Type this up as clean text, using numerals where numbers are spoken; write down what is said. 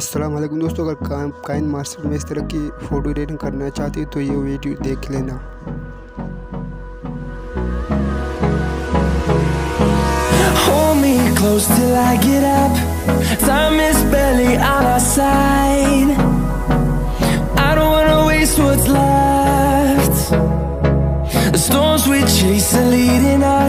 अस्सलाम वालेकुम दोस्तों, अगर काइन मास्टर में इस तरह की फ़ोटो एडिटिंग करना चाहते हो तो ये वीडियो देख लेना। Hold me close till I get up. Time is barely on our side. I don't wanna waste what's left. The storms we chase are leading us.